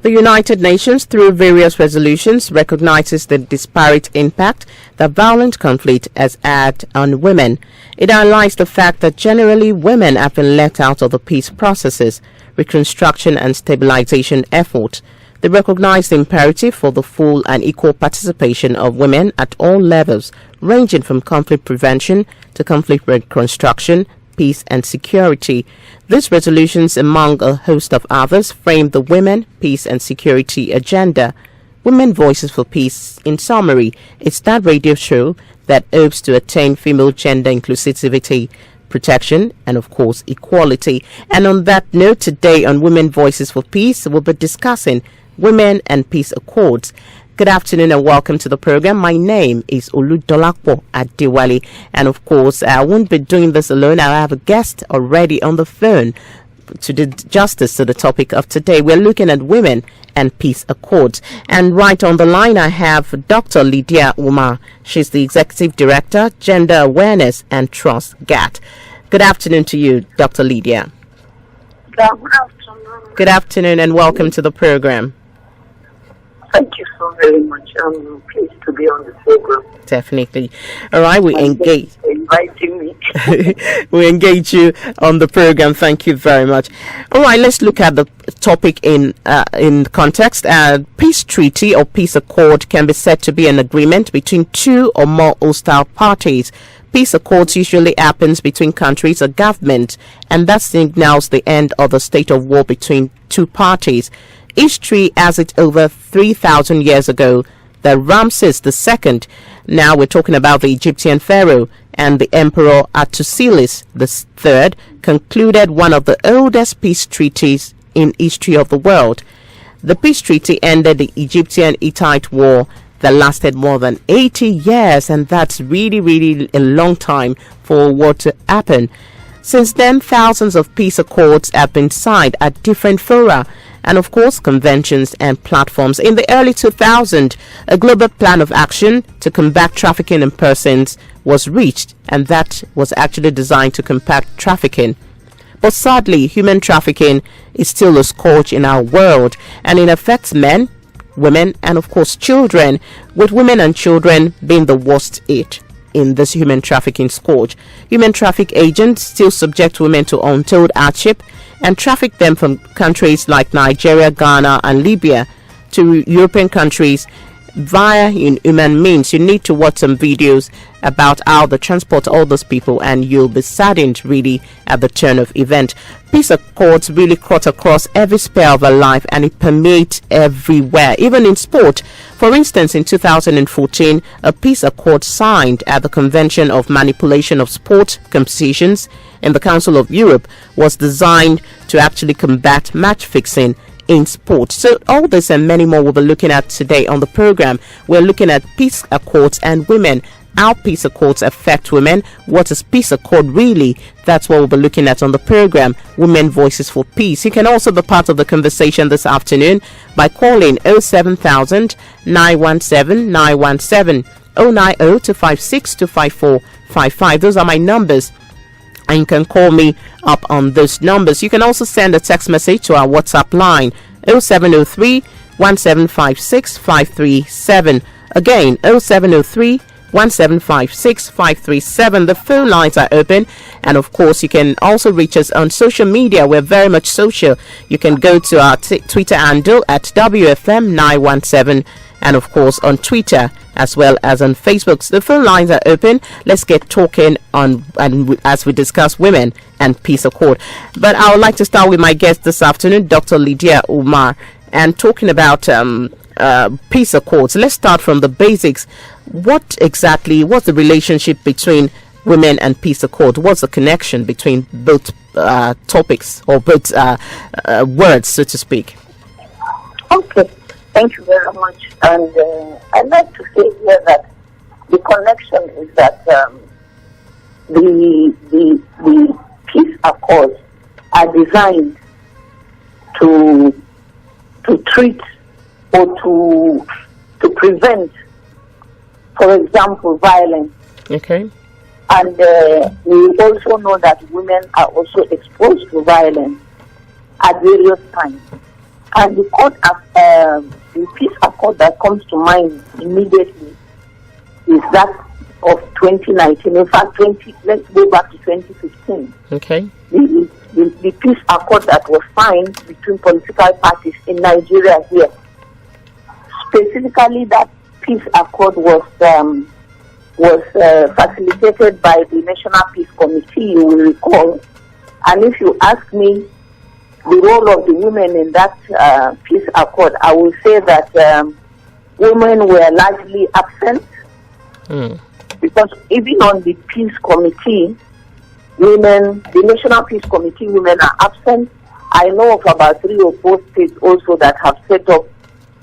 The United Nations, through various resolutions, recognizes the disparate impact that violent conflict has had on women. It highlights the fact that generally women have been left out of the peace processes, reconstruction and stabilization efforts. They recognize the imperative for the full and equal participation of women at all levels, ranging from conflict prevention to conflict reconstruction, peace and security. These resolutions, among a host of others, frame the women, peace and security agenda. Women Voices for Peace, in summary, is that radio show that hopes to attain female gender inclusivity, protection and of course equality. And on that note, today on Women Voices for Peace, we'll be discussing Women and Peace Accords. Good afternoon and welcome to the program. My name is Oludolakpo Adewale, and of course I won't be doing this alone. I have a guest already on the phone to do justice to the topic of today. We're looking at Women and Peace Accords, and right on the line I have Dr. Lydia Umar. She's the Executive Director, Gender Awareness and Trust, GATT. Good afternoon to you, Dr. Lydia. Good afternoon. Good afternoon and welcome to the program. Thank you so very much. I'm pleased to be on the program. Definitely. All right, we engage. Inviting me. We engage you on the program. Thank you very much. All right, let's look at the topic in context. Peace treaty or peace accord can be said to be an agreement between two or more hostile parties. Peace accords usually happens between countries or governments, and that signals the end of the state of war between two parties. History has it over 3,000 years ago that Ramses II, now we're talking about the Egyptian pharaoh, and the emperor Hattusilis III concluded one of the oldest peace treaties in history of the world. The peace treaty ended the Egyptian-Hittite war that lasted more than 80 years, and that's really a long time for a war to happen. Since then, thousands of peace accords have been signed at different fora and of course conventions and platforms. In the early 2000s, a global plan of action to combat trafficking in persons was reached, and that was actually designed to combat trafficking. But sadly, human trafficking is still a scourge in our world, and it affects men, women and of course children, with women and children being the worst hit in this human trafficking scourge. Human traffic agents still subject women to untold hardship and traffic them from countries like Nigeria, Ghana and Libya to European countries via inhuman means. You need to watch some videos about how they transport all those people, and you'll be saddened really at the turn of event. Peace accords really cut across every sphere of our life, and it permeates everywhere, even in sport. For instance, in 2014, a peace accord signed at the Convention of Manipulation of Sport Competitions in the Council of Europe was designed to actually combat match fixing in sport. So all this and many more we'll be looking at today on the program. We're looking at peace accords and women, how peace accords affect women. What is peace accord really? That's what we'll be looking at on the program, Women Voices for Peace. You can also be part of the conversation this afternoon by calling 07000 917 917 090 256 25455. Those are my numbers, and you can call me up on those numbers. You can also send a text message to our WhatsApp line 0703 1756 537. Again, 0703 1756 537. The phone lines are open, and of course you can also reach us on social media. We're very much social. You can go to our Twitter handle at WFM917, and of course on Twitter as well as on Facebook. So the phone lines are open. Let's get talking on and as we discuss women and peace accord. But I would like to start with my guest this afternoon, Dr. Lydia Umar, and talking about peace accords. Let's start from the basics. What's the relationship between women and peace accord? What's the connection between both topics or both words, so to speak? Okay, thank you very much. And I'd like to say here that the connection is that the peace accords are designed to treat or to prevent, for example, violence. Okay. And we also know that women are also exposed to violence at various times. And the peace accord that comes to mind immediately is that of 2019. In fact, let's go back to 2015. Okay. The peace accord that was signed between political parties in Nigeria here. Specifically, that peace accord was facilitated by the National Peace Committee, you will recall. And if you ask me the role of the women in that peace accord, I will say that women were largely absent. Because even on the peace committee, the National Peace Committee women are absent. I know of about 3 or 4 states also that have set up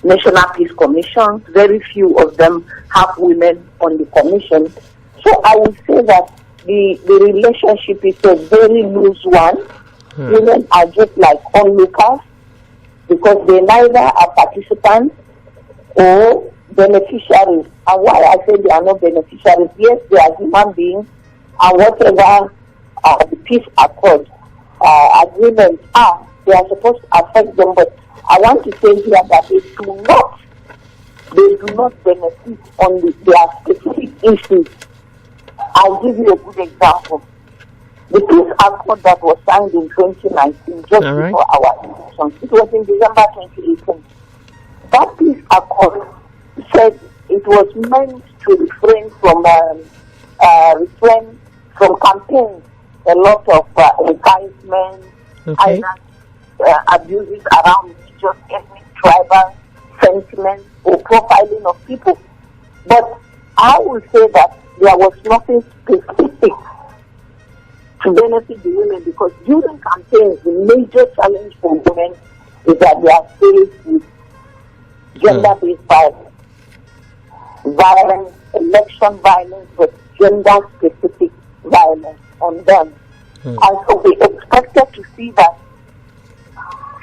National Peace Commissions. Very few of them have women on the commission. So I would say that the relationship is a very loose one. Women are just like onlookers because they neither are participants or beneficiaries. And why I say they are not beneficiaries, yes, they are human beings, and whatever the peace accord agreements are, they are supposed to affect them. But I want to say here that they do not benefit on their specific issues. I'll give you a good example. The peace accord that was signed in 2019, just before our elections, it was in December 2018. That peace accord said it was meant to refrain from campaigns, a lot of enticement, either abuses around religious, ethnic, tribal sentiments, or profiling of people. But I would say that there was nothing specific to benefit the women, because during campaigns, the major challenge for women is that they are faced with gender-based violence, election violence, but gender-specific violence on them. And so we expected to see that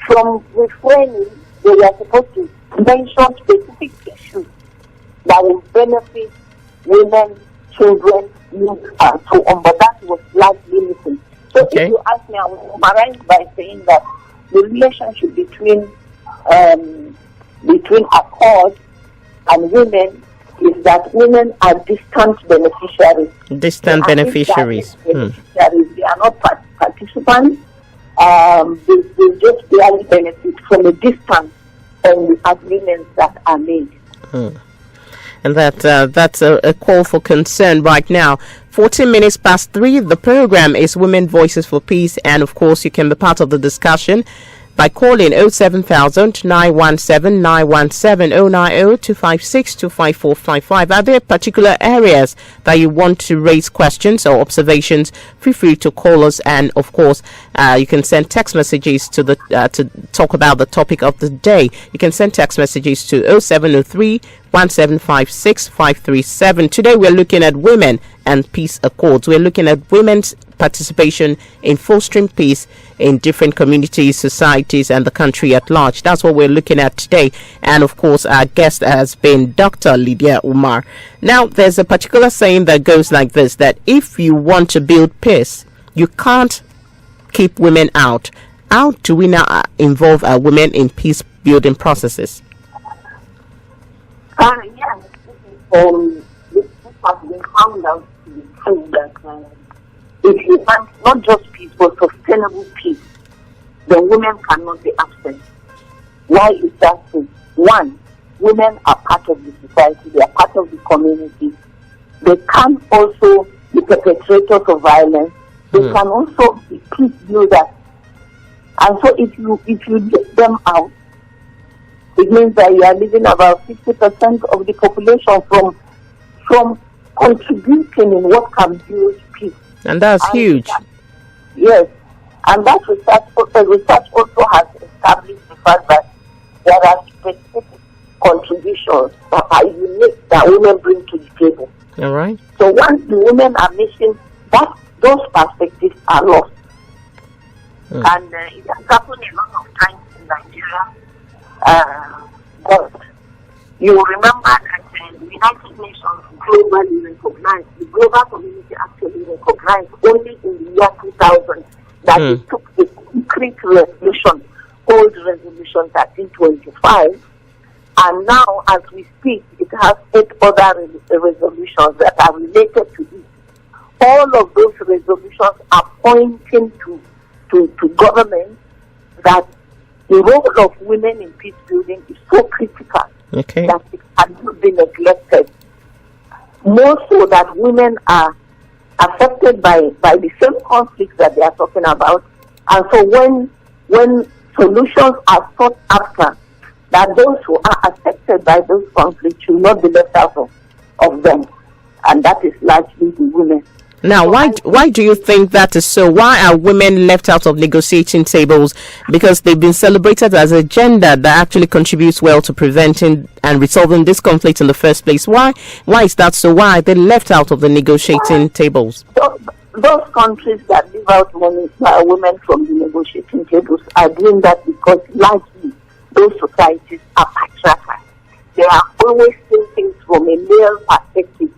from refraining, they were supposed to mention specific issues that will benefit women, children, youth, and so on, but that was largely missing. So if you ask me, I will summarize by saying that the relationship between accord and women is that women are distant beneficiaries. They are not participants. They just barely benefit from a distance on the agreements that are made. And that's a call for concern right now. 14 minutes past 3. The program is Women Voices for Peace, and of course you can be part of the discussion by calling 07000 917 917 090 256 25455. Are there particular areas that you want to raise questions or observations? Feel free to call us, and of course you can send text messages to talk about the topic of the day. You can send text messages to 0703 1756 537. Today we're looking at women and peace accords. We're looking at women's participation in fostering peace in different communities, societies, and the country at large. That's what we're looking at today. And of course, our guest has been Dr. Lydia Umar. Now, there's a particular saying that goes like this, that if you want to build peace, you can't keep women out. How do we now involve our women in peace building processes? Yes, this has been found out to be true that if you want not just peace but sustainable peace, the women cannot be absent. Why is that so? One, women are part of the society, they are part of the community. They can also be perpetrators of violence. They can also be peace builders. And so if you get them out, it means that you are leaving about 50% of the population from contributing in what can build peace. And that's huge. Yes. And that research also has established the fact that there are specific contributions that are unique that women bring to the table. All right. So once the women are missing, those perspectives are lost. And it has happened a lot of times in Nigeria. But you will remember that the United Nations globally recognized, the global community actually recognized only in the year 2000 that it took a concrete resolution old Resolution 1325, and now, as we speak, it has 8 other resolutions that are related to this. All of those resolutions are pointing to government that the role of women in peace building is so critical that it cannot be neglected. More so that women are affected by the same conflicts that they are talking about. And so when solutions are sought after, that those who are affected by those conflicts should not be left out of them. And that is largely the women. Now, why do you think that is so? Why are women left out of negotiating tables? Because they've been celebrated as a gender that actually contributes well to preventing and resolving this conflict in the first place. Why is that so? Why are they left out of the negotiating tables? Those countries that leave out women from the negotiating tables are doing that because largely those societies are patriarchal. They are always seeing things from a male perspective.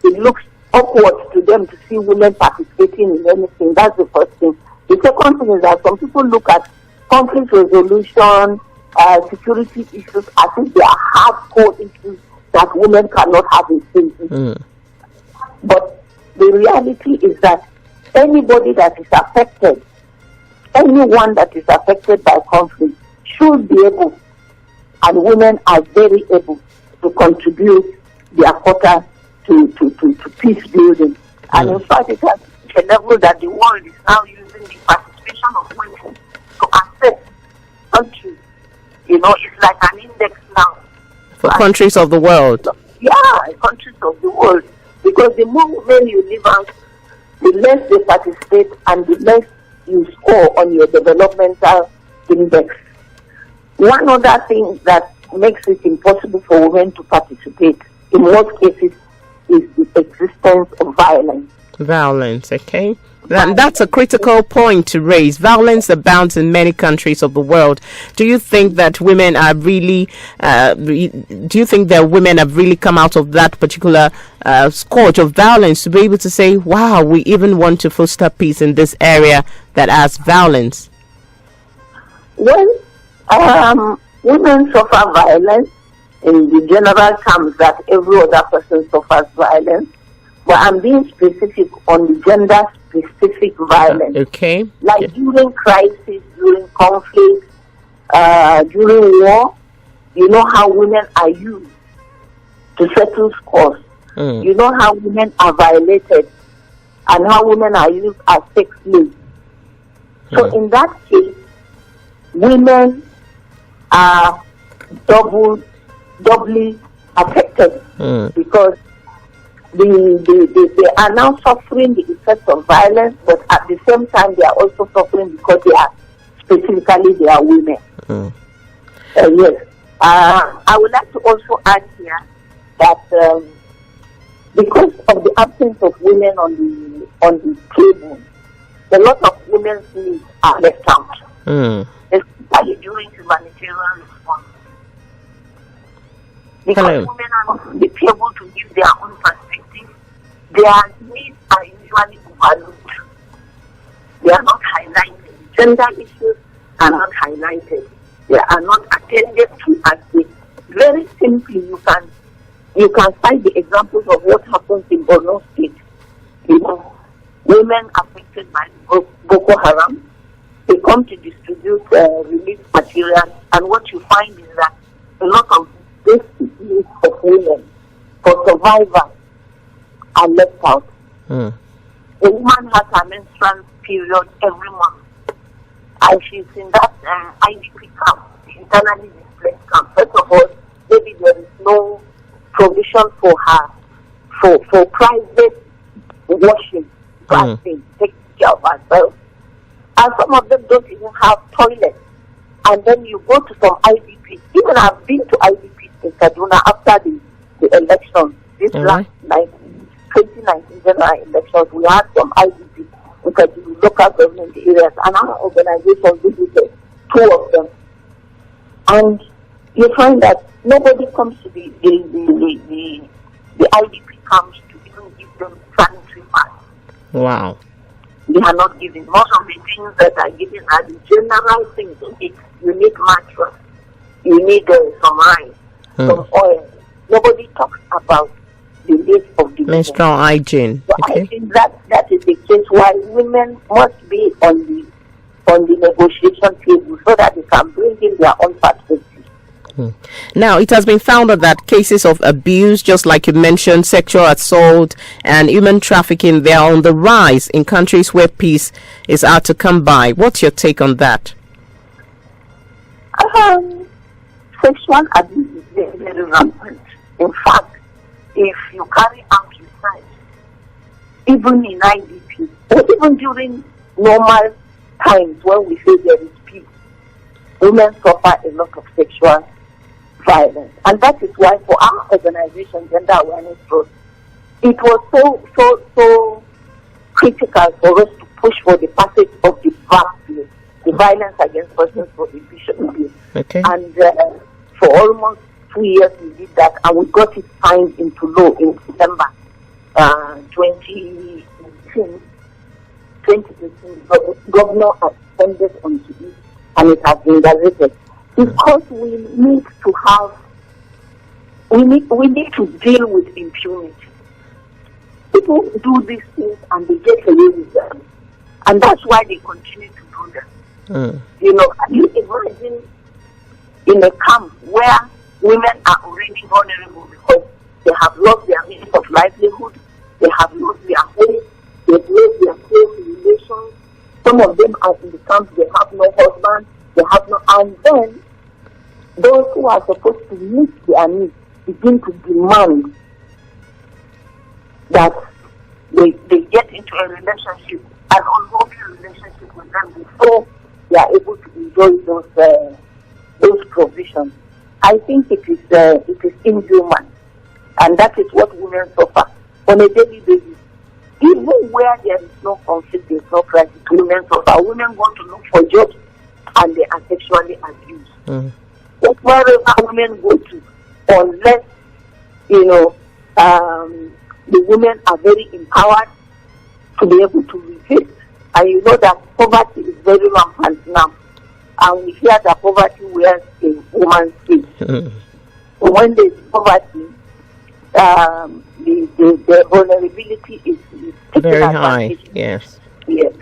It looks awkward to them to see women participating in anything. That's the first thing. The second thing is that some people look at conflict resolution, security issues as if they are hardcore issues that women cannot have a say in. But the reality is that anybody that is affected, anyone that is affected by conflict should be able, and women are very able to contribute their quota to peace building. And in fact, it has reached a level that the world is now using the participation of women to assess countries. It's like an index now. For countries of the world. Yeah, countries of the world. Because the more women you leave out, the less they participate and the less you score on your developmental index. One other thing that makes it impossible for women to participate in most cases is the existence of violence. Violence, okay. That's a critical point to raise. Violence abounds in many countries of the world. Do you think that women are really, women have really come out of that particular scourge of violence to be able to say, wow, we even want to foster peace in this area that has violence? Well, women suffer violence in the general terms that every other person suffers violence. But I'm being specific on the gender-specific violence. Okay. Like during crisis, during conflict, during war, you know how women are used to settle scores. You know how women are violated and how women are used as sex slaves. So in that case, women are doubly affected because they are now suffering the effects of violence, but at the same time they are also suffering because they are women. Yes. I would like to also add here that because of the absence of women on the table, a lot of women's needs are left out, especially during humanitarian response. Because women are not able to give their own perspective, their needs are usually overlooked. They are not highlighted. Gender issues are not highlighted. They are not attended to as they. Very simply, you can cite the examples of what happens in Borno State. Women affected by Boko Haram, they come to distribute relief materials, and what you find is that a lot of basic needs of women for survival are left out. A woman has her menstrual period every month, and she's in that IDP camp, internally displaced camp. First of all, maybe there is no provision for her for private washing, bathing, taking care of herself. And some of them don't even have toilets. And then you go to some IDP. Even I've been to IDPs in Kaduna after the elections. This last 2019 general elections, we had some IDP in Kaduna local government areas, and our organization visited 2 of them. And you find that nobody comes to the IDP camps to even give them sanitary pads. Wow. They we are not giving. Most of the things that are given are the general things. You need mattress, you need some rice, some oil. Nobody talks about the needs of the menstrual hygiene. So I think that is the case why women must be on the negotiation table so that they can bring in their own perspective. Now, it has been found that cases of abuse, just like you mentioned, sexual assault and human trafficking, they are on the rise in countries where peace is hard to come by. What's your take on that? Sexual abuse is very, very rampant. In fact, if you carry out research, even in IDP, or even during normal times when we say there is peace, women suffer a lot of sexual violence. And that is why for our organization, Gender Awareness Trust, it was so critical for us to push for the passage of the VAP bill, the Violence Against Persons Prohibition Bill. Okay. And for almost 2 years we did that, and we got it signed into law in December 2018. The governor has sent it onto it, and it has been gazetted. Because we need to have, we need to deal with impunity. People do these things and they get away with them, and that's why they continue to do them. You know, can you imagine in a camp where women are already vulnerable because they have lost their means of livelihood, they have lost their home, they've lost their close relations. Some of them are in the camp, they have no husband, they have no, and then those who are supposed to meet their needs begin to demand that they get into a relationship, an unholy relationship with them before they are able to enjoy those provisions. I think it is inhuman, and that is what women suffer on a daily basis. Even where there is no conflict, there is no crisis, women suffer. Women want to look for jobs, and they are sexually abused. But wherever women go to, unless the women are very empowered to be able to resist. And you know that poverty is very rampant now. And we hear that poverty wears a woman's face. So when there is poverty, the vulnerability is very high. Yes. Yes.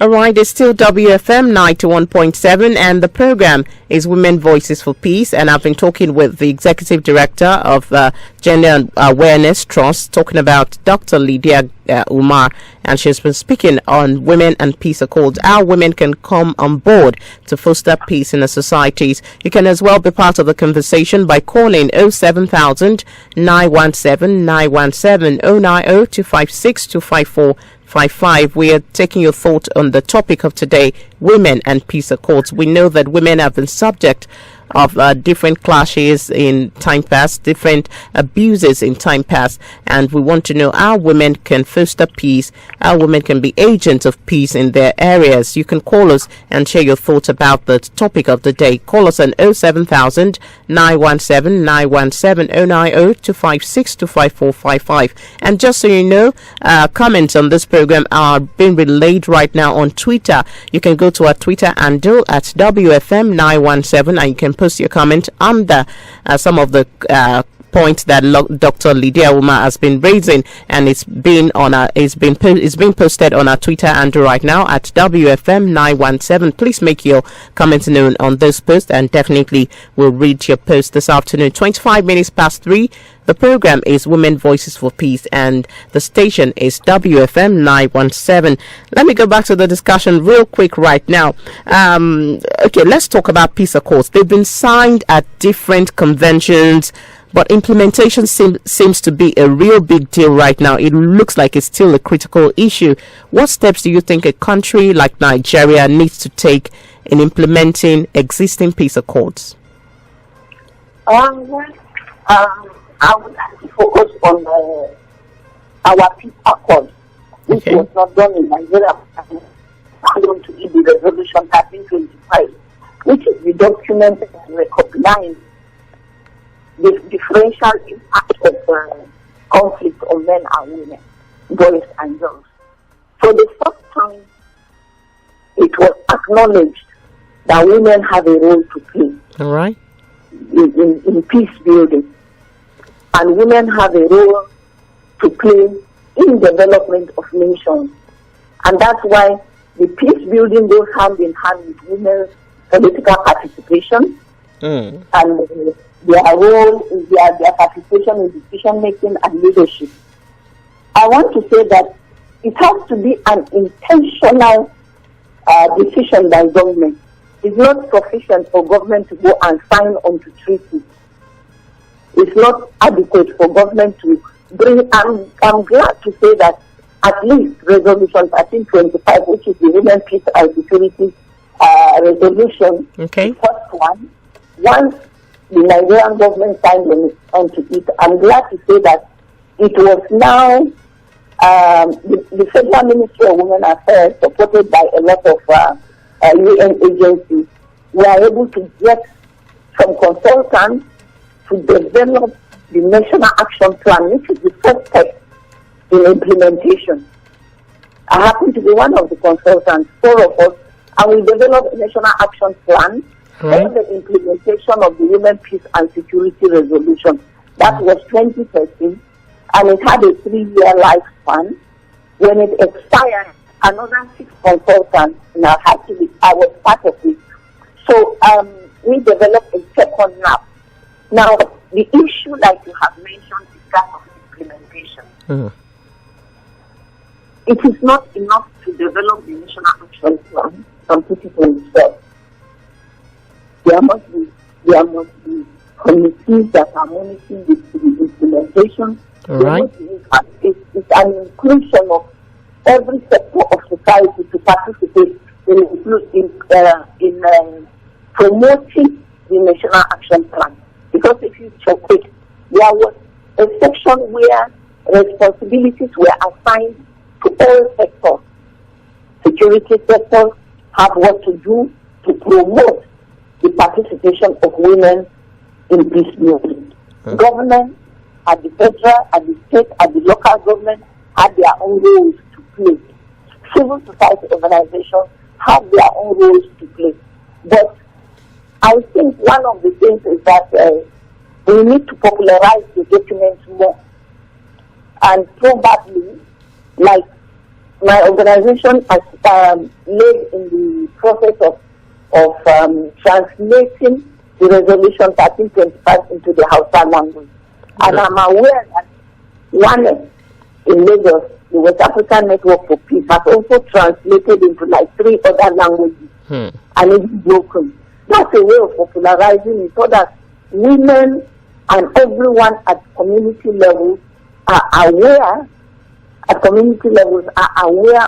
All right, it's still WFM 91.7, and the program is Women Voices for Peace. And I've been talking with the Executive Director of Gender Awareness Trust, talking about Dr. Lydia Umar, and she's been speaking on Women and Peace Accords, how women can come on board to foster peace in the societies. You can as well be part of the conversation by calling 07000 917 917 090 256 254 55. We are taking your thought on the topic of today, women and peace accords. We know that women have been subject of different clashes in time past, different abuses in time past, and we want to know how women can foster peace, how women can be agents of peace in their areas. You can call us and share your thoughts about the topic of the day. Call us on 07000 917 917 090 256 25455. And just so you know, comments on this program are being relayed right now on Twitter. You can go to our Twitter handle at WFM917, and you can post your comment under some of the points that Dr. Lydia Umar has been raising, and it's being posted on our Twitter handle right now at WFM917. Please make your comments known on this post, and definitely we'll read your post this afternoon. 25 minutes past 3. The program is Women Voices for Peace, and the station is WFM 917. Let me go back to the discussion real quick right now. Okay, let's talk about peace accords. They've been signed at different conventions, but implementation seems to be a real big deal right now. It looks like it's still a critical issue. What steps do you think a country like Nigeria needs to take in implementing existing peace accords? I would like to focus on our peace accord, which was not done in Nigeria. I'm going to give the resolution 1325, which is the document that recognizes the differential impact of conflict on men and women, boys and girls. For the first time, it was acknowledged that women have a role to play All right. in peace building, and women have a role to play in development of nations. And that's why the peace building goes hand in hand with women's political participation and their role in their participation in decision making and leadership. I want to say that it has to be an intentional decision by government. It's not sufficient for government to go and sign onto treaties. It's not adequate for government to bring. I'm glad to say that at least Resolution 1325, which is the Women, Peace and Security resolution, Okay. the first one, once the Nigerian government signed onto it, I'm glad to say that it was now the Federal Ministry of Women Affairs, supported by a lot of UN agencies, were able to get some consultants to develop the National Action Plan, which is the first step in implementation. I happen to be one of the consultants, 4 of us, and we developed a National Action Plan for the implementation of the Women, Peace and Security Resolution. That was 2013, and it had a 3-year lifespan. When it expired, another 6 consultants now had to be, I was part of it. So we developed a second map. Now, the issue that you have mentioned is that of implementation. It is not enough to develop the National Action Plan and put it on the shelf. There must be committees that are monitoring the implementation. All right. It's an inclusion of every sector of society to participate in promoting the National Action Plan. Because if you check it, there was a section where responsibilities were assigned to all sectors. Security sectors have what to do to promote the participation of women in peace building. Government at the federal, at the state, at the local government have their own roles to play. Civil society organizations have their own roles to play. But I think one of the things is that we need to popularize the documents more. And probably, like my organization has led in the process of translating the resolution 1325 into the Hausa language. And I'm aware that one in Lagos, the West African Network for Peace, has also translated into like 3 other languages. And it's broken. That's a way of popularizing it so that women and everyone at community levels are aware,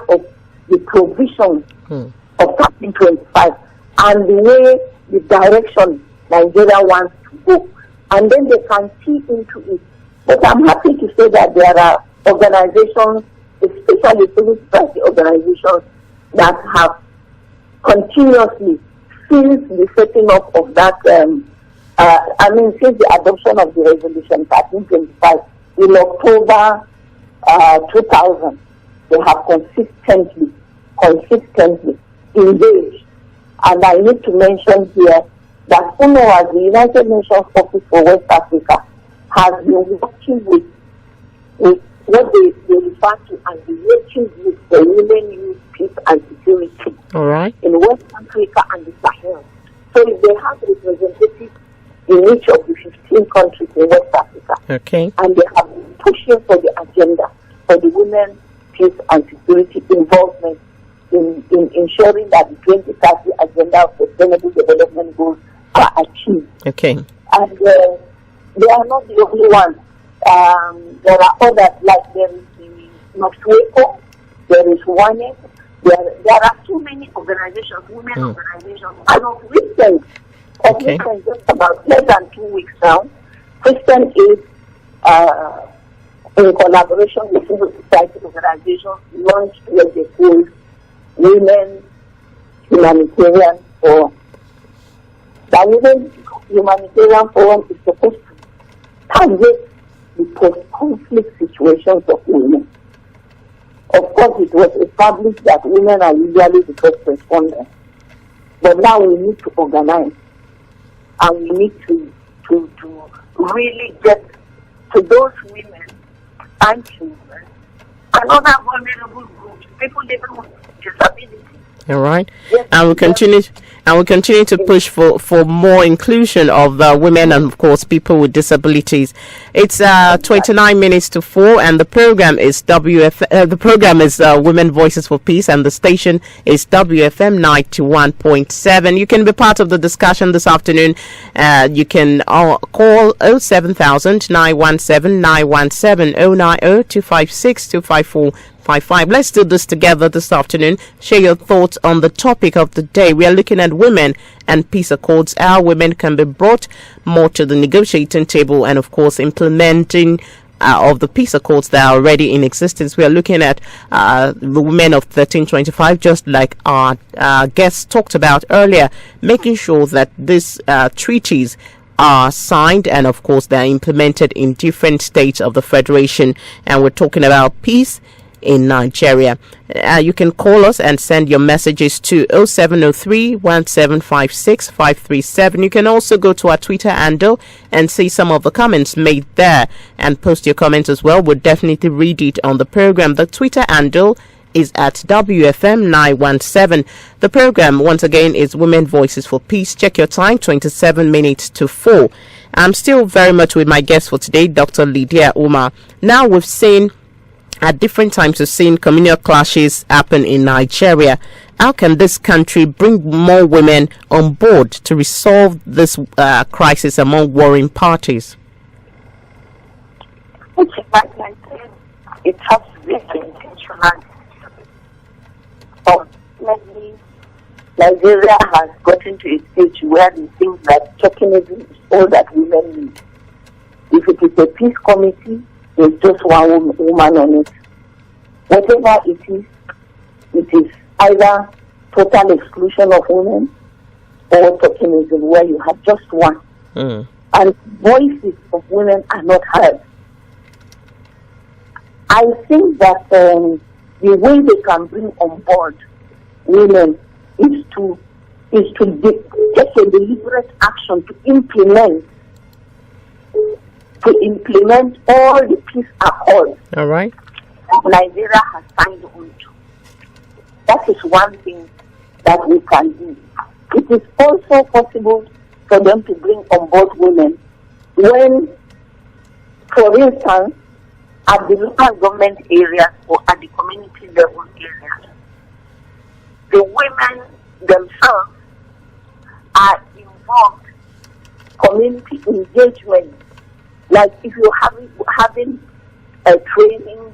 of the provisions of 1325 and the way, the direction Nigeria wants to go. And then they can see into it. But I'm happy to say that there are organizations, especially civil society organizations, that have continuously, since the setting up of that, since the adoption of the resolution 1325 in October 2000, they have consistently engaged. And I need to mention here that UNOWA, the United Nations Office for West Africa, has been working with what they refer to as the working group for women, youth, peace and security. All right. In West Africa and the Sahel. So they have representatives in each of the 15 countries in West Africa. Okay. And they have been pushing for the agenda for the women, peace and security involvement in ensuring that the 2030 agenda of sustainable development goals are achieved. Okay. And they are not the only ones. There are others, like there is the Noxweco, there is WANE, there are so many organizations, women organizations, and of recent, just about less than 2 weeks now, Christian Aid, in collaboration with civil society organizations, launched what they call Women Humanitarian Forum. The Women Humanitarian Forum is supposed to target the post-conflict situations of women. Of course, it was established that women are usually the first responders. But now we need to organize, and we need to really get to those women and children and other vulnerable groups, people living with disabilities. All right, Yes, and we continue to push for more inclusion of women and of course people with disabilities. It's 29 minutes to 4, and the program is Women Voices for Peace, and the station is WFM 91.7. You can be part of the discussion this afternoon. You can call 07000 917 917 090 256 254 55. Let's do this together this afternoon. Share your thoughts on the topic of the day. We are looking at women and peace accords, how women can be brought more to the negotiating table, and of course implementing of the peace accords that are already in existence. We are looking at the women of 1325, just like our guests talked about earlier, making sure that these treaties are signed and of course they are implemented in different states of the Federation. And we're talking about peace in Nigeria. You can call us and send your messages to 0703 1756 537. You can also go to our Twitter handle and see some of the comments made there and post your comments as well. We'll definitely read it on the program. The Twitter handle is at WFM 917. The program once again is Women Voices for Peace. Check your time, 27 minutes to 4. I'm still very much with my guest for today, Dr. Lydia Umar. Now we've seen at different times we've seen communal clashes happen in Nigeria. How can this country bring more women on board to resolve this crisis among warring parties? Okay, like I said, it has to be intentional. Unfortunately, Nigeria has gotten to a stage where they think that tokenism is all that women need. If it is a peace committee, there's just one woman on it. Whatever it is either total exclusion of women or tokenism, where you have just one. And voices of women are not heard. I think that the way they can bring on board women is to take a deliberate action to implement all the peace accords. All right. Nigeria has signed on to. That is one thing that we can do. It is also possible for them to bring on board women when, for instance, at the local government areas or at the community level areas, the women themselves are involved, community engagement. Like if you're having a training,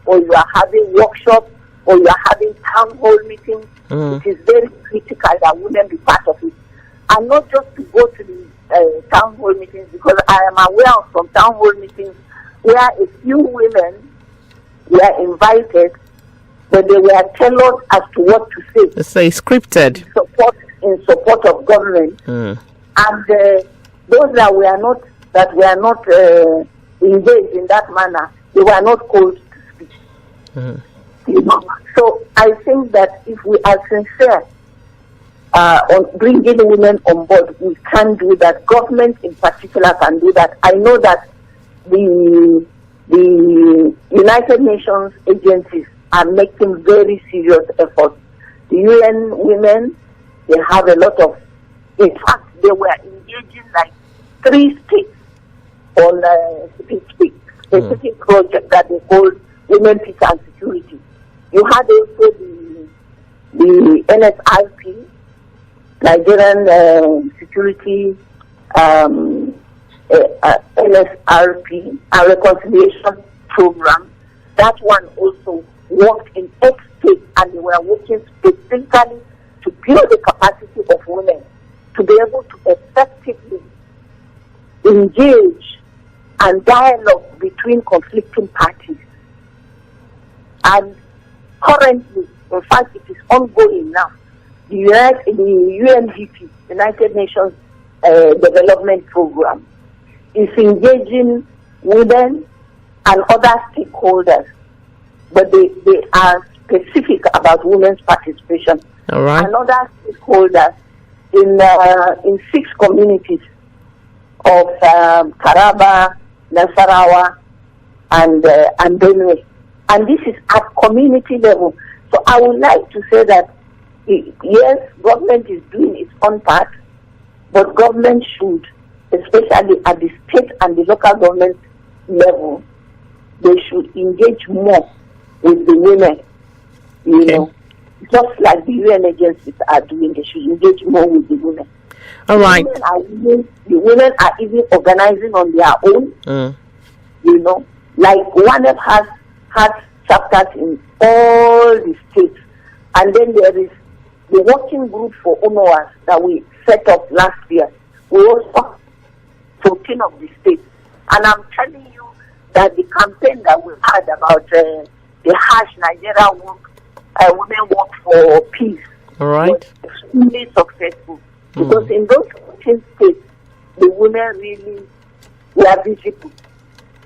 or you are having workshops, or you are having town hall meetings, it is very critical that women be part of it. And not just to go to the town hall meetings, because I am aware of some town hall meetings where a few women were invited, but they were tailored as to what to say. So it's scripted. In support of government. And those that were not engaged in that manner, they were not called to speak. So I think that if we are sincere on bringing women on board, we can do that. Government in particular can do that. I know that the United Nations agencies are making very serious efforts. The UN Women, they have a lot of, in fact, they were engaging like 3 states on a specific project that they call Women, Peace and Security. You had also the NSRP, Nigerian Security NSRP, a reconciliation program. That one also worked in 8 states, and they were working specifically to build the capacity of women to be able to effectively engage and dialogue between conflicting parties. And currently, in fact, it is ongoing now. The UNDP, United Nations Development Program, is engaging women and other stakeholders but they are specific about women's participation. All right. Another stakeholders in 6 communities of Taraba, Nasarawa, and Benue. And this is at community level. So I would like to say that, yes, government is doing its own part, but government should, especially at the state and the local government level, they should engage more with the women, you know, just like the UN agencies are doing. They should engage more with the women. All right. The women are even organizing on their own, you know, like ONEF has chapters in all the states, and then there is the working group for UNOWAS that we set up last year. We also 14 of the states, and I'm telling you that the campaign that we had about the Nigeria women work for peace, all right, was extremely successful, because in those 14 states, the women really were visible,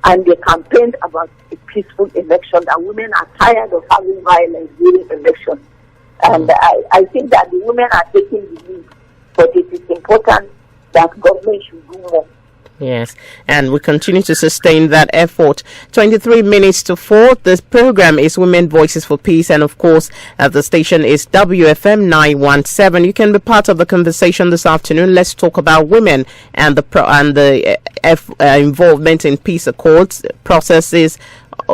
and they campaigned about a peaceful election. That women are tired of having violence during elections, and I think that the women are taking the lead, but it is important that government should do more. Yes, and we continue to sustain that effort. 23 minutes to 4. This program is Women Voices for Peace, and of course, the station is WFM 917. You can be part of the conversation this afternoon. Let's talk about women and the involvement in peace accords processes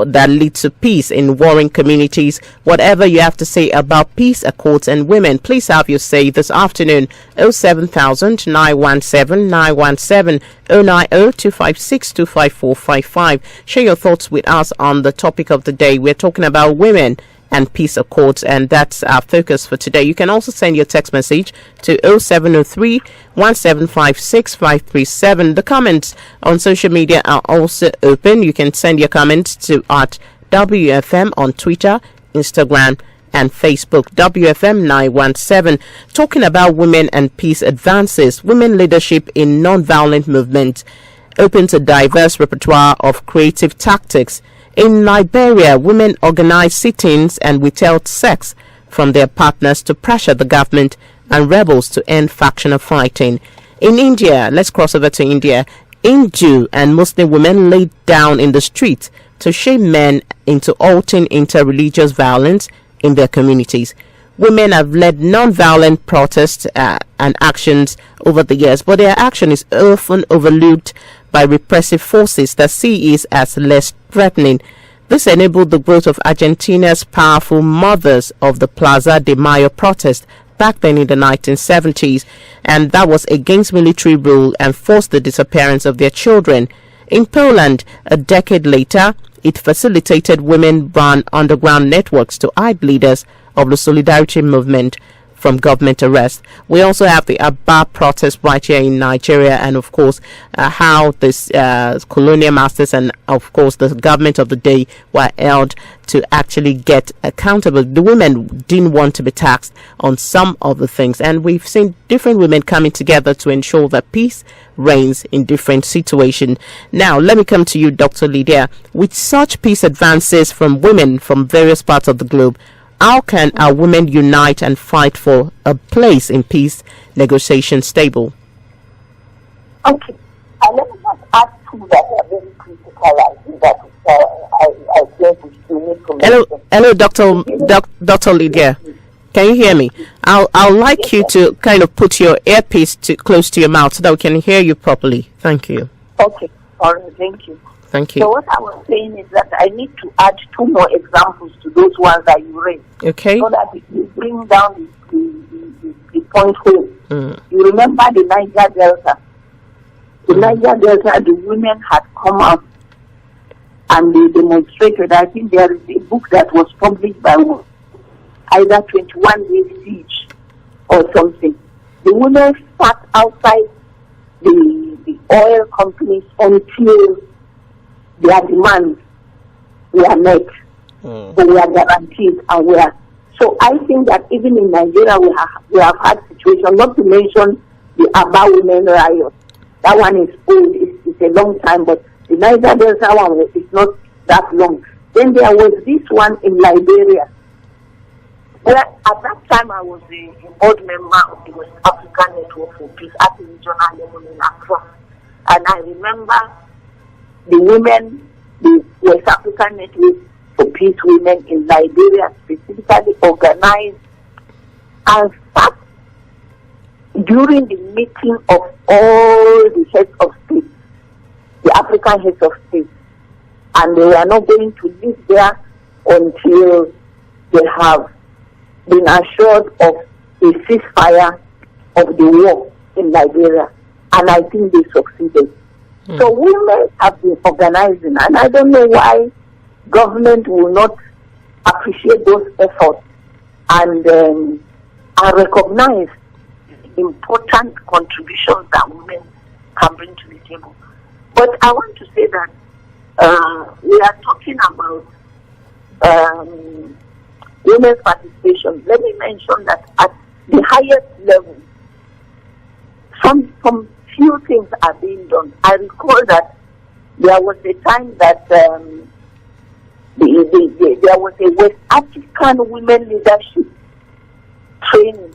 that lead to peace in warring communities. Whatever you have to say about peace accords and women, please have your say this afternoon. 07000 917 917 090 256 25455. Share your thoughts with us on the topic of the day. We're talking about women and peace accords, and that's our focus for today. You can also send your text message to 0703 1756 537. The comments on social media are also open. You can send your comments to at WFM on Twitter, Instagram, and Facebook. WFM 917. Talking about women and peace advances, women leadership in non-violent movement opens a diverse repertoire of creative tactics. In Liberia, women organize sit-ins and withheld sex from their partners to pressure the government and rebels to end factional fighting. In India, let's cross over to India. Hindu and Muslim women laid down in the streets to shame men into halting inter-religious violence in their communities. Women have led non-violent protests and actions over the years, but their action is often overlooked by repressive forces that see it as less threatening. This enabled the growth of Argentina's powerful Mothers of the Plaza de Mayo protest back then in the 1970s, and that was against military rule and forced the disappearance of their children. In Poland, a decade later, it facilitated women-run underground networks to hide leaders of the Solidarity movement from government arrest. We also have the Aba protest right here in Nigeria, and of course how this colonial masters and of course the government of the day were held to actually get accountable. The women didn't want to be taxed on some of the things, and we've seen different women coming together to ensure that peace reigns in different situations. Now let me come to you, Dr. Lydia. With such peace advances from women from various parts of the globe, how can our women unite and fight for a place in peace negotiations table? Okay. Let me just add two that are very critical. I think that I think we need to Hello, Dr. Lydia. Can you hear me? I'll like you to kind of put your earpiece close to your mouth so that we can hear you properly. Thank you. Okay. All right. Thank you. Thank you. So what I was saying is that I need to add two more examples to those ones that you raised. Okay. So that we bring down the point home. You remember the Niger Delta. The Niger Delta, the women had come out and they demonstrated. I think there is a book that was published by either 21 Days Siege or something. The women sat outside the oil companies until their demands were met, so we are guaranteed and we are. So I think that even in Nigeria we have had situations, not to mention the Aba women riot. That one is old, it's a long time, but the Niger Delta one is not that long. Then there was this one in Liberia, where at that time I was a board member of the West African Network for Peace at the regional level in Accra. And I remember the women, the West African Network for Peace women in Liberia specifically organized and sat during the meeting of all the heads of state, the African heads of state. And they were not going to live there until they have been assured of a ceasefire of the war in Liberia. And I think they succeeded. So women have been organizing, and I don't know why government will not appreciate those efforts and recognize the important contributions that women can bring to the table. But I want to say that we are talking about women's participation. Let me mention that at the highest level, some few things are being done. I recall that there was a time that there was a West African women leadership training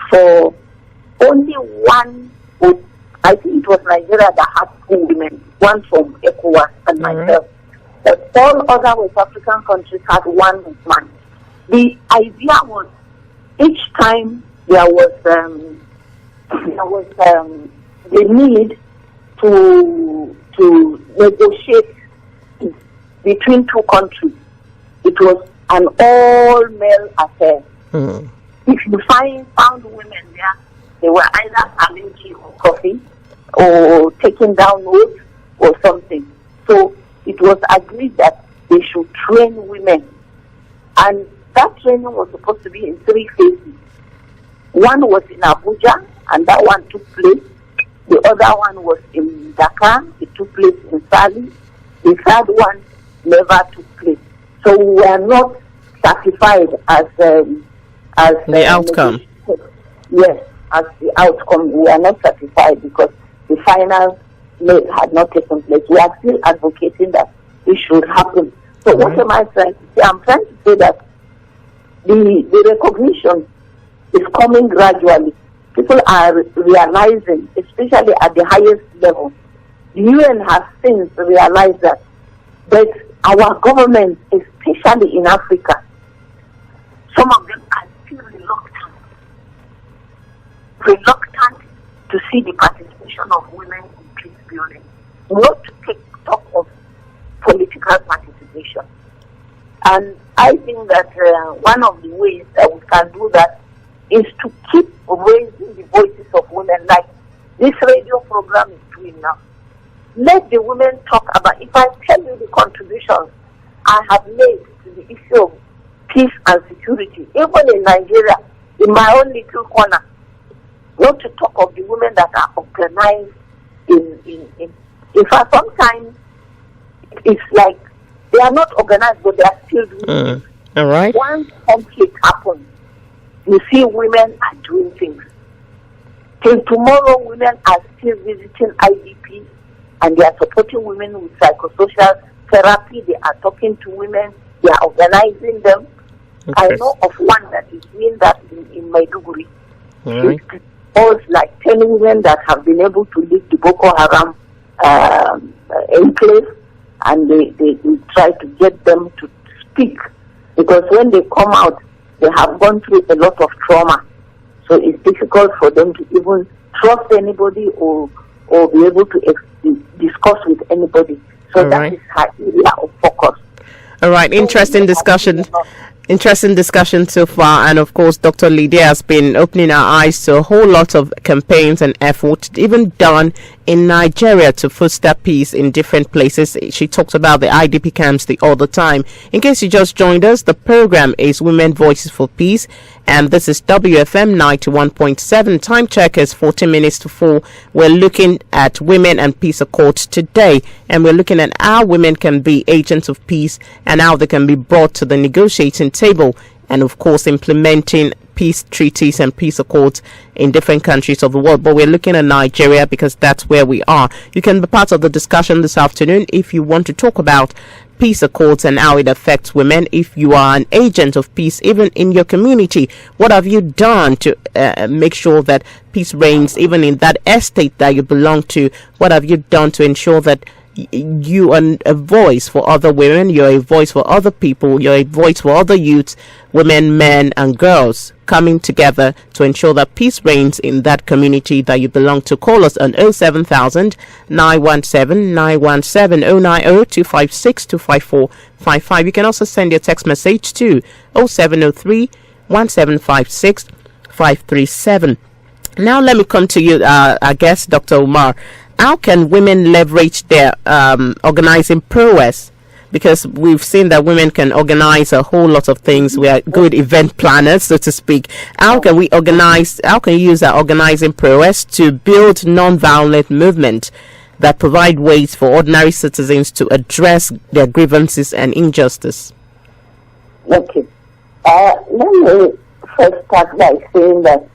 for only one, I think it was Nigeria that had 2 women, one from ECOWAS and myself. But all other West African countries had 1 woman. The idea was each time there was the need to negotiate between 2 countries. It was an all-male affair. If you found women there, they were either having tea or coffee or taking down notes or something. So it was agreed that they should train women. And that training was supposed to be in 3 phases. One was in Abuja, and that one took place. The other one was in Dakar. It took place in Sali. The third one never took place. So we were not certified as the outcome. Yes, as the outcome. We are not certified because the final leg had not taken place. We are still advocating that it should happen. So what am I trying to say? I'm trying to say that the recognition is coming gradually. People are realizing, especially at the highest level. The UN has since realized that our government, especially in Africa, some of them are still reluctant to see the participation of women in peace building, not to take stock of political participation. And I think that one of the ways that we can do that is to keep raising the voices of women, like this radio program is doing now. Let the women talk about, if I tell you the contributions I have made to the issue of peace and security, even in Nigeria, in my own little corner, not to talk of the women that are organized in fact, sometimes it's like they are not organized, but they are still doing things. All right. Once conflict happens, you see women are doing things. Till tomorrow, women are still visiting IDP and they are supporting women with psychosocial therapy. They are talking to women. They are organizing them. Okay. I know of one that is doing that in Maiduguri. Right. It was like 10 women that have been able to leave the Boko Haram enclave, and they try to get them to speak, because when they come out, they have gone through a lot of trauma. So it's difficult for them to even trust anybody or be able to discuss with anybody. So that is her area of focus. All right, interesting discussion. Interesting discussion so far, and of course Dr. Lydia has been opening our eyes to a whole lot of campaigns and efforts even done in Nigeria to foster peace in different places. She talked about the IDP camps the other time. In case you just joined us, the program is Women Voices for Peace, and this is WFM 91.7. Time check is 14 minutes to 4. We're looking at women and peace accords today, and we're looking at how women can be agents of peace and how they can be brought to the negotiating table and of course implementing peace treaties and peace accords in different countries of the world. But we're looking at Nigeria because that's where we are. You can be part of the discussion this afternoon if you want to talk about peace accords and how it affects women. If you are an agent of peace, even in your community, what have you done to make sure that peace reigns even in that estate that you belong to? What have you done to ensure that you are a voice for other women, you're a voice for other people, you're a voice for other youths, women, men and girls coming together to ensure that peace reigns in that community that you belong to? Call us on 07000 917 917 090 256 25455. You can also send your text message to 0703 1756 537. Now let me come to you, I guess, Dr. Umar. How can women leverage their organizing prowess? Because we've seen that women can organize a whole lot of things. We are good event planners, so to speak. How can we organize? How can you use our organizing prowess to build non-violent movement that provide ways for ordinary citizens to address their grievances and injustice? Okay. Let me first start by saying that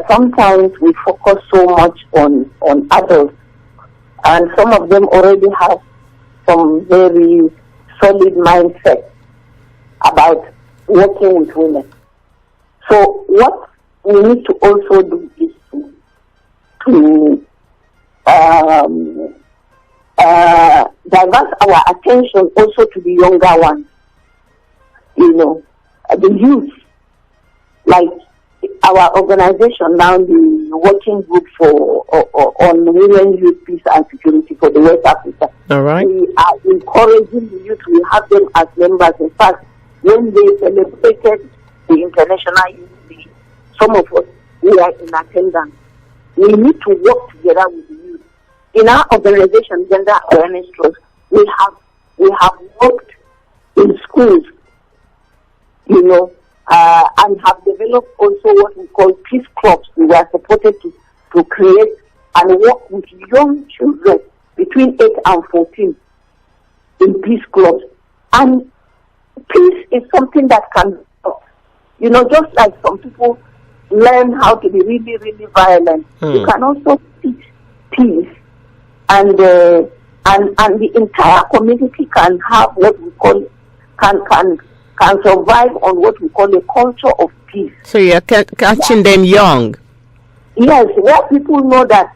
sometimes we focus so much on adults, and some of them already have some very solid mindset about working with women. So what we need to also do is to divert our attention also to the younger ones, the youth, like our organization now, the working group on women, youth, peace and security for the West Africa. All right. We are encouraging the youth. We have them as members. In fact, when they celebrated the International Youth Day, some of us were in attendance. We need to work together with the youth. In our organization, Gender Awareness Trust, we have worked in schools, and have developed also what we call peace clubs. We were supported to create and work with young children between 8 and 14 in peace clubs. And peace is something that can, just like some people learn how to be really, really violent, you can also teach peace. And the entire community can have what we call, can survive on what we call a culture of peace. So you're catching them young? Yes, where people know that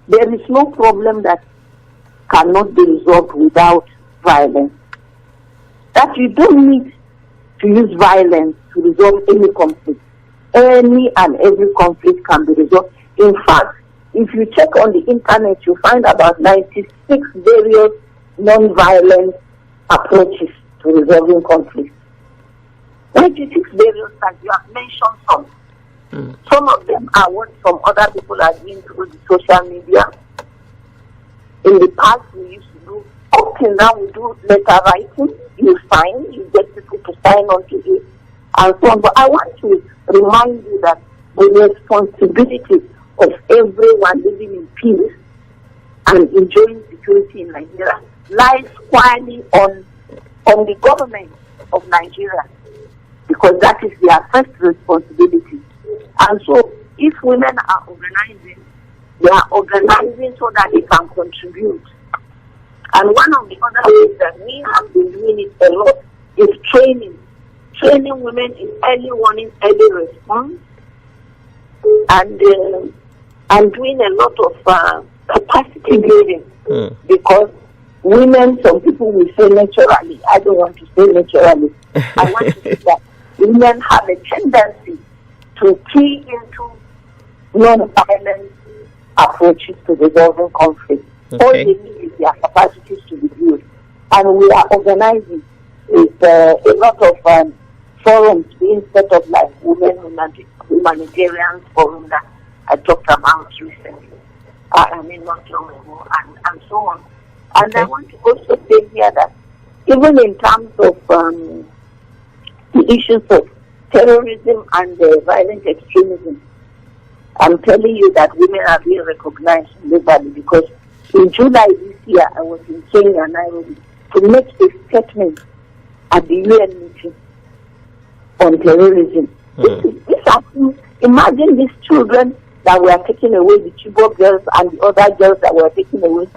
there is no problem that cannot be resolved without violence. That you don't need to use violence to resolve any conflict. Any and every conflict can be resolved. In fact, if you check on the internet, you find about 96 various non-violent approaches to resolving conflicts. 96 various types. You have mentioned some. Some of them are what some other people are doing through the social media. In the past, we used to do, up till now, we do letter writing. You sign, you get people to sign on to it, and so on. But I want to remind you that the responsibility of everyone living in peace and enjoying security in Nigeria lies squarely on the government of Nigeria, because that is their first responsibility. And so if women are organizing, they are organizing so that they can contribute. And one of the other ways that we have been doing it a lot is training women in early warning, early response, and doing a lot of capacity building, because women, some people will say naturally, I don't want to say naturally, I want to say that women have a tendency to key into non-violent approaches to resolving conflict. All they need is their capacities to be built. And we are organizing with a lot of forums being set up, like humanitarian forum that I talked about recently, not long ago, and so on. And I want to also say here that even in terms of the issues of terrorism and violent extremism, I'm telling you that women are being recognized globally, because in July this year I was in Kenya, Nairobi, to make a statement at the UN meeting on terrorism. These are things. Imagine these children that were taken away, the Chibok girls and the other girls that were taken away,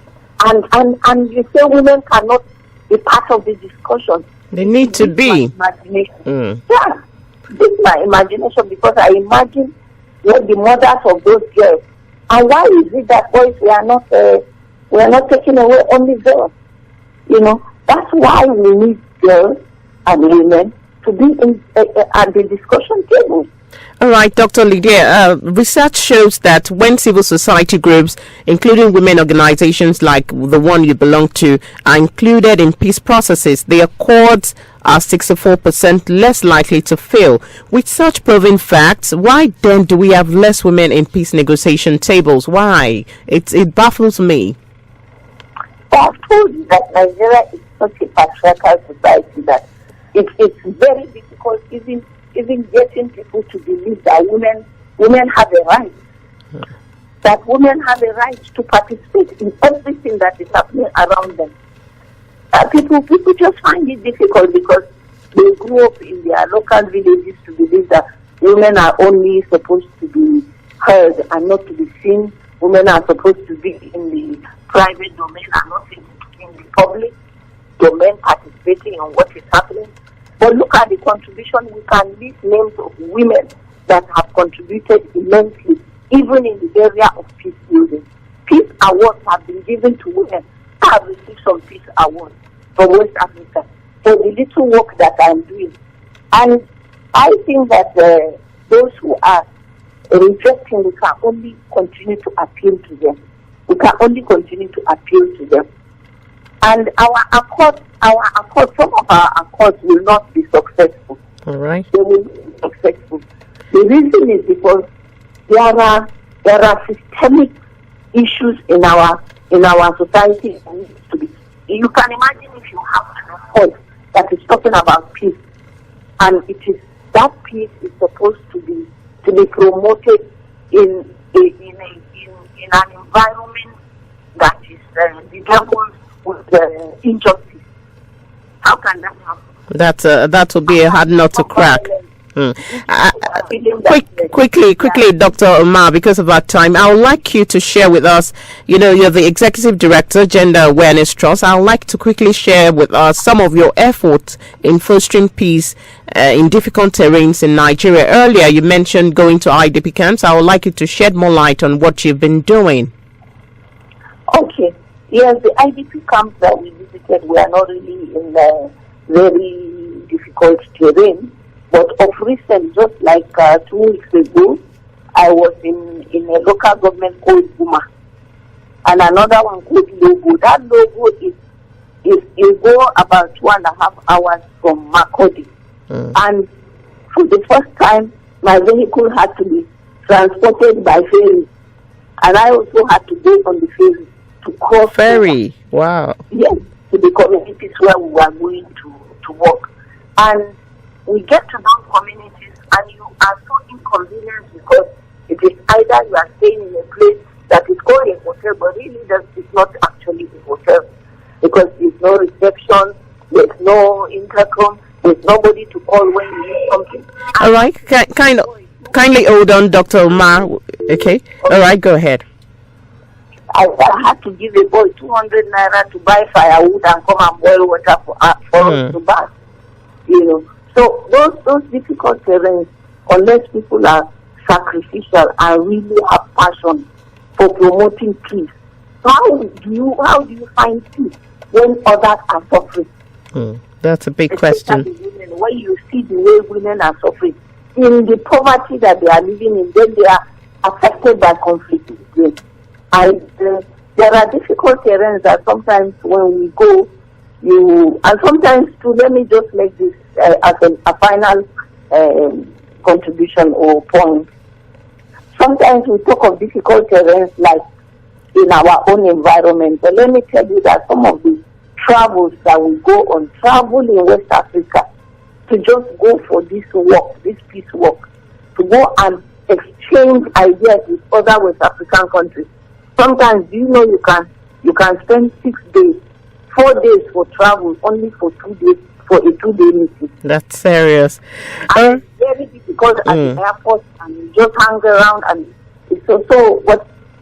and you say women cannot be part of the discussion. They need to be. Imagination. Yeah, this is my imagination, because I imagine what the mothers of those girls. And why is it that boys we are not taking away only girls? You know, that's why we need girls and women to be at the discussion table. All right, Dr. Lydia, research shows that when civil society groups, including women organizations like the one you belong to, are included in peace processes, the accords are 64% less likely to fail. With such proven facts, why then do we have less women in peace negotiation tables? Why? It baffles me. I told you that Nigeria is such a patriarchal society that it's very difficult even getting people to believe that women have a right. That women have a right to participate in everything that is happening around them. People just find it difficult because they grew up in their local villages to believe that women are only supposed to be heard and not to be seen. Women are supposed to be in the private domain and not in the public domain, participating in what is happening. But look at the contribution. We can list names of women that have contributed immensely, even in the area of peace building. Peace awards have been given to women. I have received some peace awards from West Africa for the little work that I'm doing. And I think that those who are rejecting, we can only continue to appeal to them. We can only continue to appeal to them. And our accords, some of our accords will not be successful. All right. They will not be successful. The reason is because there are systemic issues in our society that needs to be. You can imagine if you have an accord that is talking about peace, and it is that peace is supposed to be promoted in an environment that is bedeviled with injustice. How can that happen? That would be a hard nut to crack. Quickly, Dr. Omar, because of our time, I would like you to share with us, you're the Executive Director, Gender Awareness Trust. I would like to quickly share with us some of your efforts in fostering peace in difficult terrains in Nigeria. Earlier, you mentioned going to IDP camps. I would like you to shed more light on what you've been doing. Okay. Yes, the IDP camps that we visited were not really in very difficult terrain. But of recent, just like 2 weeks ago, I was in a local government called Buma, and another one called Logo. That Logo is go about 2.5 hours from Makurdi. And for the first time, my vehicle had to be transported by ferry, and I also had to go on the ferry to cross. Ferry, wow. Yes, to the communities where we were going to work. And we get to those communities and you are so inconvenienced because it is either you are staying in a place that is called a hotel, but really it's not actually a hotel because there's no reception, there's no intercom, there's nobody to call when you need something. All right, kindly hold on, Dr. Omar. Okay, all right, go ahead. I had to give a boy 200 naira to buy firewood and come and boil water for us to bath. So those difficult terrains, unless people are sacrificial and really have passion for promoting peace, how do you find peace when others are suffering? That's a big question. Women, when you see the way women are suffering in the poverty that they are living in, then they are affected by conflict. And there are difficult terrains that sometimes when we go, and sometimes too, let me just make this as a final contribution or point. Sometimes we talk of difficult terrains like in our own environment, but let me tell you that some of the travels that we go on, travel in West Africa, to just go for this work, this peace work, to go and exchange ideas with other West African countries. Sometimes, you can spend 6 days, 4 days for travel, only for 2 days for a 2-day meeting. That's serious. And it's very difficult at the airport, and you just hang around, and it's also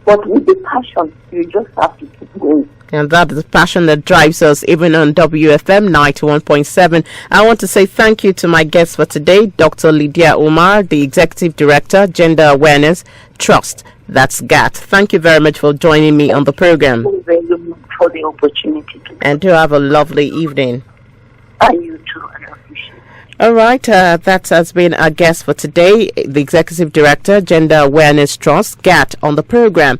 but with the passion, you just have to keep going. And that is the passion that drives us, even on WFM 91.7. I want to say thank you to my guest for today, Dr. Lydia Omar, the Executive Director, Gender Awareness Trust. That's GAT. Thank you very much for joining me on the program. Thank you very much for the opportunity. And do have a lovely evening. And you too, I appreciate it. All right, that has been our guest for today, the Executive Director, Gender Awareness Trust, GAT, on the program.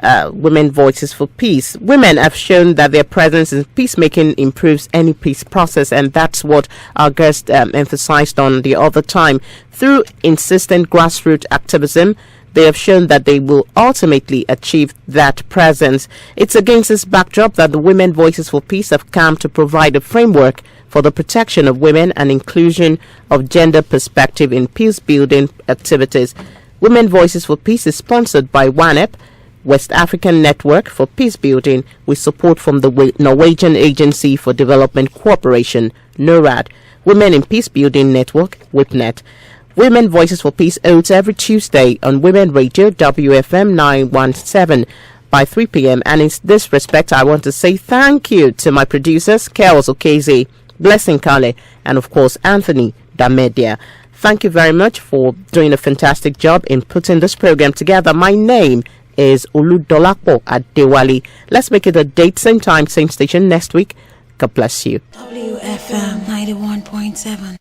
Women Voices for Peace. Women have shown that their presence in peacemaking improves any peace process, and that's what our guest emphasized on the other time. Through insistent grassroots activism, they have shown that they will ultimately achieve that presence. It's against this backdrop that the Women Voices for Peace have come to provide a framework for the protection of women and inclusion of gender perspective in peace-building activities. Women Voices for Peace is sponsored by WANEP, West African Network for Peace Building, with support from the Norwegian Agency for Development Cooperation, NORAD, Women in Peace Building Network, WIPNET. Women Voices for Peace holds every Tuesday on Women Radio WFM 917 by 3 p.m. And in this respect, I want to say thank you to my producers, Chaos Okeze, Blessing Kale, and of course, Anthony Damedia. Thank you very much for doing a fantastic job in putting this program together. My name is Oludolapo Adewale. Let's make it a date, same time, same station next week. God bless you. WFM 91.7.